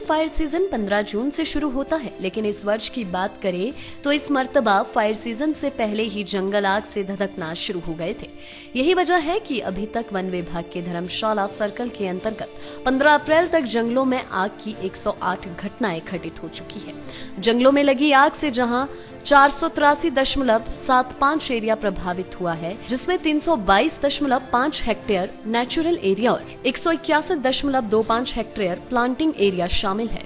Fire season 15 जून से शुरू होता है, लेकिन इस वर्ष की बात करें तो इस मर्तबा फायर सीजन से पहले ही जंगल आग से धधकना शुरू हो गए थे। यही वजह है कि अभी तक वन विभाग के धर्मशाला सर्कल के अंतर्गत 15 अप्रैल तक जंगलों में आग की 108 घटनाएं घटित हो चुकी है। जंगलों में लगी आग से जहां 483.75 एरिया प्रभावित हुआ है, जिसमें 322.5 हेक्टेयर नेचुरल एरिया और 181.25 हेक्टेयर प्लांटिंग एरिया शामिल है।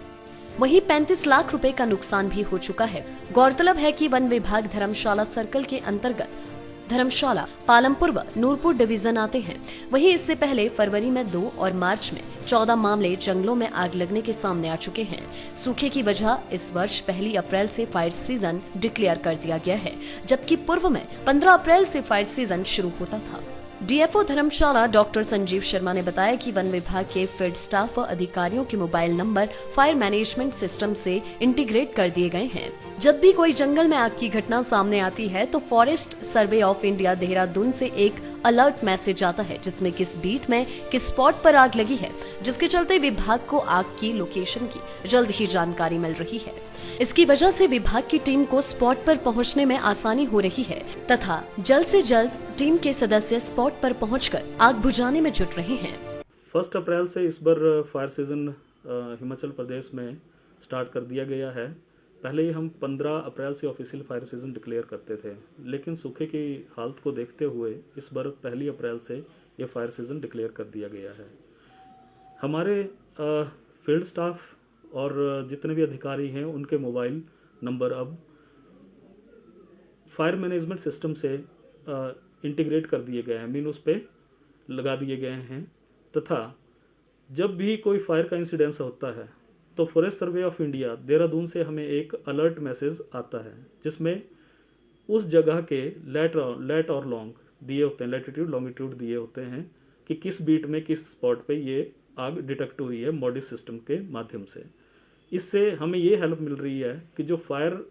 वहीं 35 लाख रुपए का नुकसान भी हो चुका है। गौरतलब है कि वन विभाग धर्मशाला सर्कल के अंतर्गत धर्मशाला, पालमपुर व नूरपुर डिवीजन आते हैं। वहीं इससे पहले फरवरी में 2 और मार्च में 14 मामले जंगलों में आग लगने के सामने आ चुके हैं। सूखे की वजह इस वर्ष 1 अप्रैल से फायर सीजन डिक्लेयर कर दिया गया है, जबकि पूर्व में 15 अप्रैल से फायर सीजन शुरू होता था। डीएफओ धर्मशाला डॉक्टर संजीव शर्मा ने बताया कि वन विभाग के फील्ड स्टाफ व अधिकारियों के mobile number fire management system से इंटीग्रेट कर दिए गए हैं। जब भी कोई जंगल में आग की घटना सामने आती है तो forest survey of India Dehradun से एक अलर्ट मैसेज आता है, जिसमें किस बीट में किस स्पॉट पर आग लगी है, जिसके चलते विभाग को आग की लोकेशन की जल्द ही जानकारी मिल रही है। इसकी वजह से विभाग की टीम को स्पॉट पर पहुंचने में आसानी हो रही है तथा जल्द से जल्द टीम के सदस्य स्पॉट पर पहुंचकर आग बुझाने में जुट रहे हैं। 1 अप्रैल से इस बार फायर सीजन हिमाचल प्रदेश में स्टार्ट कर दिया गया है। पहले ही हम 15 अप्रैल से ऑफिशियल फायर सीजन डिक्लेयर करते थे, लेकिन सूखे की हालत को देखते हुए इस बार 1 अप्रैल से ये फायर सीजन डिक्लेयर कर दिया गया है। हमारे फील्ड स्टाफ और जितने भी अधिकारी हैं उनके मोबाइल नंबर अब फायर मैनेजमेंट सिस्टम से इंटीग्रेट कर दिए गए हैं, मीन उस पर लगा दिए गए हैं, तथा जब भी कोई फायर का इंसिडेंस होता है तो forest survey of India Dehradun से हमें एक अलर्ट मैसेज आता है, जिसमें उस जगह के लेट और लॉन्ग दिए होते हैं, लैटिट्यूड लॉन्गिट्यूड दिए होते हैं कि किस बीट में किस स्पॉट पे ये आग डिटेक्ट हुई है मॉडिस सिस्टम के माध्यम से। इससे हमें ये हेल्प मिल रही है कि जो फायर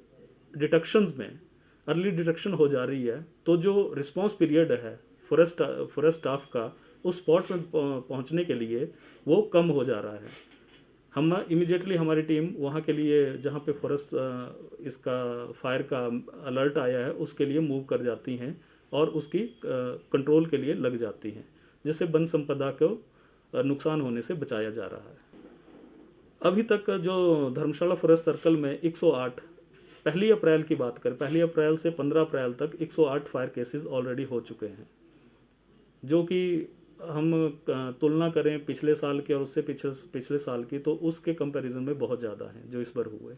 डिटेक्शंस में अर्ली डिटेक्शन हो जा रही है, तो जो रिस्पांस पीरियड है फॉरेस्ट स्टाफ का उस स्पॉट में पहुंचने के लिए वो कम हो जा रहा है। हम इमीडिएटली हमारी टीम वहाँ के लिए जहाँ पे फॉरेस्ट इसका फायर का अलर्ट आया है उसके लिए मूव कर जाती हैं और उसकी कंट्रोल के लिए लग जाती हैं, जिससे वन संपदा को नुकसान होने से बचाया जा रहा है। अभी तक जो धर्मशाला फॉरेस्ट सर्कल में 108 1 अप्रैल की बात करें, 1 अप्रैल से 15 अप्रैल तक 108 फायर केसेस ऑलरेडी हो चुके हैं, जो कि हम तुलना करें पिछले साल की और उससे पिछले साल की तो उसके कंपैरिजन में बहुत ज़्यादा हैं जो इस बार हुए।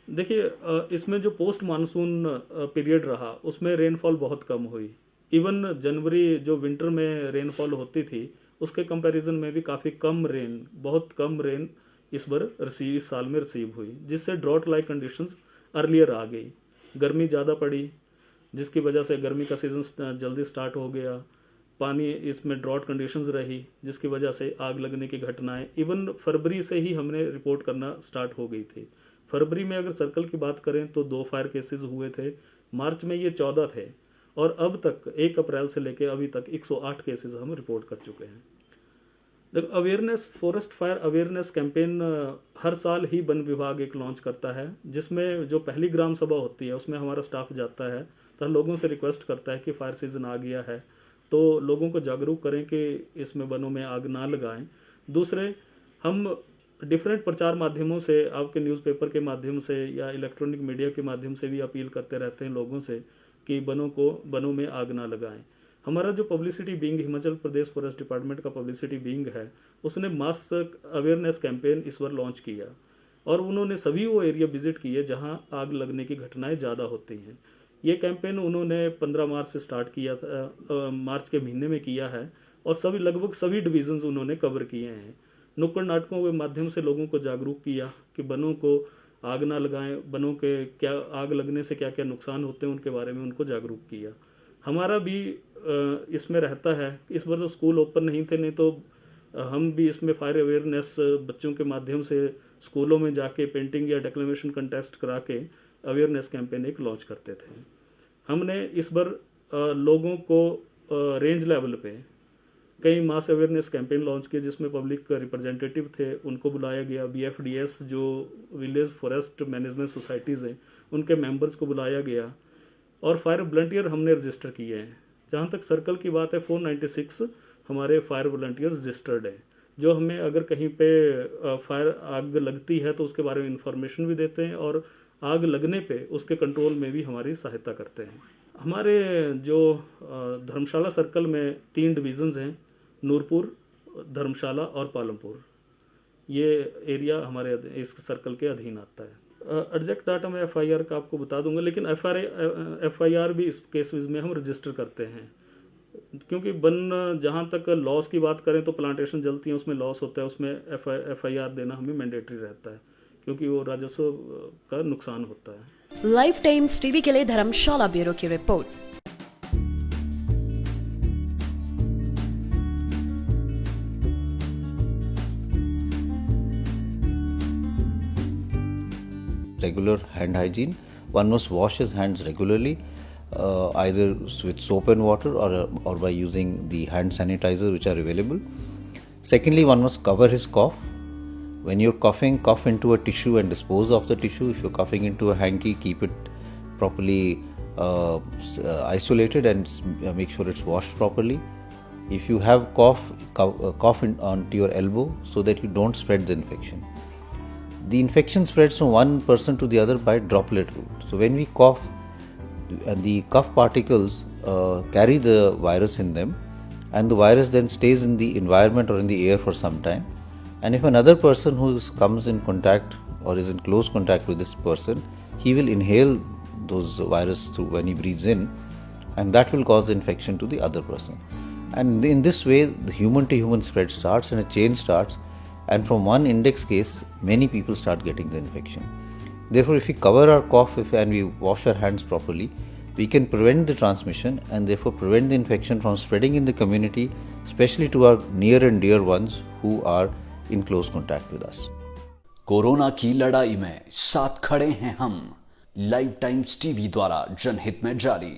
देखिए, इसमें जो पोस्ट मानसून पीरियड रहा उसमें रेनफॉल बहुत कम हुई। इवन जनवरी जो विंटर में रेनफॉल होती थी उसके कंपैरिजन में भी काफ़ी कम रेन, बहुत कम रेन इस बार इस साल में रिसीव हुई, जिससे ड्रॉट लाइक कंडीशंस अर्लियर आ गई। गर्मी ज़्यादा पड़ी, जिसकी वजह से गर्मी का सीज़न जल्दी स्टार्ट हो गया। पानी इसमें ड्रॉट कंडीशंस रही, जिसकी वजह से आग लगने की घटनाएं इवन फरवरी से ही हमने रिपोर्ट करना स्टार्ट हो गई थी। फरवरी में अगर सर्कल की बात करें तो 2 फायर केसेस हुए थे, मार्च में ये 14 थे और अब तक 1 अप्रैल से लेकर अभी तक 108 केसेस हम रिपोर्ट कर चुके हैं। देखो, awareness forest fire awareness campaign हर साल ही वन विभाग एक लॉन्च करता है, जिसमें जो पहली ग्राम सभा होती है उसमें हमारा स्टाफ जाता है तो लोगों से रिक्वेस्ट करता है कि फायर सीजन आ गया है तो लोगों को जागरूक करें कि इसमें वनों में आग ना लगाएं। दूसरे, हम डिफरेंट प्रचार माध्यमों से, आपके न्यूज़पेपर के माध्यम से या इलेक्ट्रॉनिक मीडिया के माध्यम से भी अपील करते रहते हैं लोगों से कि वनों में आग ना लगाएं। हमारा जो publicity wing Himachal Pradesh forest department का पब्लिसिटी विंग है उसने मास अवेयरनेस कैंपेन इस बार लॉन्च किया और उन्होंने सभी वो एरिया विजिट किए जहां आग लगने की घटनाएं ज़्यादा होती हैं। ये कैंपेन उन्होंने 15 मार्च से स्टार्ट किया था, मार्च के महीने में किया है और लगभग सभी डिवीजन्स उन्होंने कवर किए हैं। नुक्कड़ नाटकों के माध्यम से लोगों को जागरूक किया कि वनों को आग ना लगाएं, वनों के क्या आग लगने से क्या क्या नुकसान होते हैं उनके बारे में उनको जागरूक किया। हमारा भी इसमें रहता है। इस बार तो स्कूल ओपन नहीं थे, नहीं तो हम भी इसमें फायर अवेयरनेस बच्चों के माध्यम से स्कूलों में जाके पेंटिंग या डेक्लेमेशन कंटेस्ट करा के अवेयरनेस कैंपेन एक लॉन्च करते थे। हमने इस बार लोगों को रेंज लेवल पे कई मास अवेयरनेस कैंपेन लॉन्च किए जिसमें पब्लिक रिप्रेजेंटेटिव थे, उनको बुलाया गया। BFDS जो विलेज फॉरेस्ट मैनेजमेंट सोसाइटीज़ हैं उनके मेंबर्स को बुलाया गया और फायर वॉलंटियर हमने रजिस्टर किए हैं। जहाँ तक सर्कल की बात है 496 हमारे फायर वॉलंटियर्स रजिस्टर्ड हैं, जो हमें अगर कहीं पे फायर आग लगती है तो उसके बारे में इंफॉर्मेशन भी देते हैं और आग लगने पे उसके कंट्रोल में भी हमारी सहायता करते हैं। हमारे जो धर्मशाला सर्कल में 3 डिवीज़न्स हैं, नूरपुर, धर्मशाला और पालमपुर, ये एरिया हमारे इस सर्कल के अधीन आता है। एग्जैक्ट डाटा मैं FIR का आपको बता दूंगा, लेकिन FIR भी इस केसेस में हम रजिस्टर करते हैं, क्योंकि जहाँ तक लॉस की बात करें तो प्लांटेशन जलती है उसमें लॉस होता है, उसमें FIR देना हमें मैंडेटरी रहता है क्योंकि वो राजस्व का नुकसान होता है। लाइफ टाइम्स टीवी के लिए धर्मशाला ब्यूरो की report. Regular hand hygiene. One must wash his hands regularly, either with soap and water or by using the hand sanitizers which are available. Secondly, one must cover his cough. When you're coughing, cough into a tissue and dispose of the tissue. If you're coughing into a hanky, keep it properly isolated and make sure it's washed properly. If you have cough onto your elbow so that you don't spread the infection. The infection spreads from one person to the other by droplet route. So when we cough, the cough particles carry the virus in them, and the virus then stays in the environment or in the air for some time. And if another person who comes in contact or is in close contact with this person, he will inhale those virus through when he breathes in, and that will cause the infection to the other person. And in this way, the human to human spread starts and a chain starts. And from one index case, many people start getting the infection. Therefore, if we cover our cough and we wash our hands properly, we can prevent the transmission and therefore prevent the infection from spreading in the community, especially to our near and dear ones who are in close contact with us. Corona की लड़ाई में साथ खड़े हैं हम। Live times TV द्वारा जनहित में जारी।